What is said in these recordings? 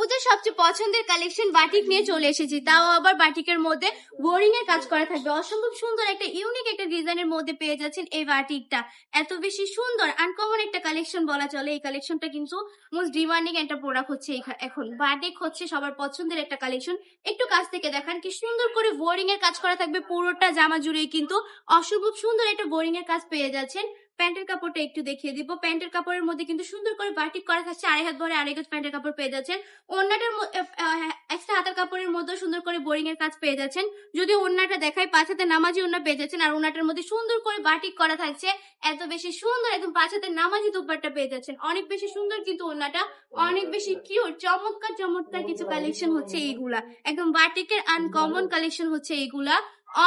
ওদের সবচেয়ে পছন্দের কালেকশন বাটিক নিয়ে চলে এসেছি, তাও আবার বাটিকের মধ্যে বোরিং এর কাজ করা থাকবে। অসম্ভব সুন্দর একটা ইউনিক একটা ডিজাইনের মধ্যে পেয়ে যাচ্ছেন এই বাটিকটা। এত বেশি সুন্দর আনকমন একটা কালেকশন বলা চলে। এই কালেকশনটা কিন্তু মোস্ট ডিমান্ডিং একটা প্রোডাক্ট হচ্ছে এখন। বাটিক হচ্ছে সবার পছন্দের একটা কালেকশন। একটু কাছ থেকে দেখান কি সুন্দর করে বোরিং এর কাজ করা থাকবে। পুরোটা জামা জুড়েই কিন্তু অসম্ভব সুন্দর একটা বোরিং এর কাজ পেয়ে যাচ্ছেন। প্যান্টের কাপড়টা একটু দেখিয়ে দিব। প্যান্টের কাপড়ের মধ্যে কিন্তু সুন্দর করে বাটিক করা থাকছে। আড়াই হাত ভরে আড়াই গজ প্যান্টের কাপড় পেয়ে যাচ্ছেন। ওড়নাটার এক্সট্রা হাতের কাপড়ের মধ্যে সুন্দর করে বোরিং এর কাজ পেয়ে যাচ্ছেন। যদি ওড়নাটা দেখাই, 5 হাতে নামাজি ওড়না পেয়ে যাচ্ছেন। আর ওড়নাটার মধ্যে সুন্দর করে বাটিক করা থাকছে। এত বেশি সুন্দর, একদম 5 হাতে নামাজি দুপাট্টা পেয়ে যাচ্ছেন। অনেক বেশি সুন্দর কিন্তু ওড়নাটা, অনেক বেশি কিউট, চমৎকার চমৎকার কিছু কালেকশন হচ্ছে এইগুলা। একদম বাটিকের আনকমন কালেকশন হচ্ছে এইগুলা।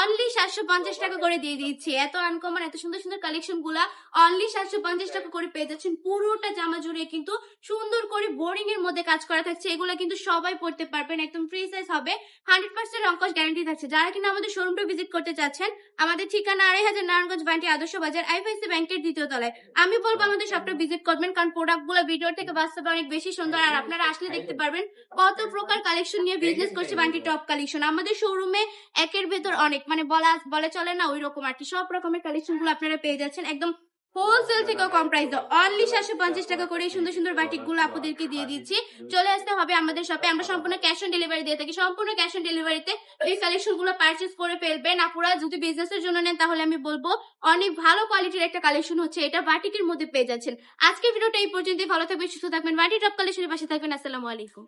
অনলি 750 টাকা করে দিয়ে দিচ্ছি। এত আনকমন, এত সুন্দর সুন্দর কালেকশন গুলা অনলি 750 টাকা করে পেয়ে যাচ্ছেন। পুরোটা জামা জুড়ে কিন্তু সুন্দর করে বোরিং এর মধ্যে কাজ করা থাকছে। এগুলো কিন্তু সবাই পড়তে পারবেন, একদম ফ্রি সাইজ হবে। 100% রং কস গ্যারান্টি থাকছে। যারা কিনা আমাদের শোরুমটা ভিজিট করতে চাচ্ছেন, আমাদের ঠিকানা 2500 নারায়ণগঞ্জ বান্টি আদর্শ বাজার, আইএফআইসি ব্যাংকের 2য় তলায়। আমি বলবো আমাদের শপটা ভিজিট করবেন, কারণ প্রোডাক্ট গুলো ভিডিও থেকে বাস্তবে অনেক বেশি সুন্দর। আর আপনারা আসলে দেখতে পারবেন কত প্রকার কালেকশন নিয়ে বিজনেস করছে বান্টি টপ কালেকশন। আমাদের শোরুমে একের ভেতর অনেক, মানে বলে চলে না, ওই রকম আর কি। সব রকমের কালেকশন গুলো আপনারা পেয়ে যাচ্ছেন একদম হোলসেল থেকেও কম প্রাইস। অনলি 750 টাকা করে সুন্দর সুন্দর বাটিক গুলো আপনাদেরকে দিয়ে দিচ্ছি। চলে আসতে হবে আমাদের শপে। আমরা সম্পূর্ণ ক্যাশ অন ডেলিভারি দিয়ে থাকি। সম্পূর্ণ ক্যাশ অন ডেলিভারিতে এই কালেকশন গুলো পারচেস করে ফেলবেন। আপনারা যদি বিজনেসের জন্য নেন, তাহলে আমি বলবো অনেক ভালো কোয়ালিটির একটা কালেকশন হচ্ছে এটা, বাটিকের মধ্যে পেয়ে যাচ্ছেন। আজকের ভিডিওটা এই পর্যন্তই। ভালো থাকবেন, সুস্থ থাকবেন, বাটি টপ কালেকশনের পাশে থাকবেন। আসসালামু আলাইকুম।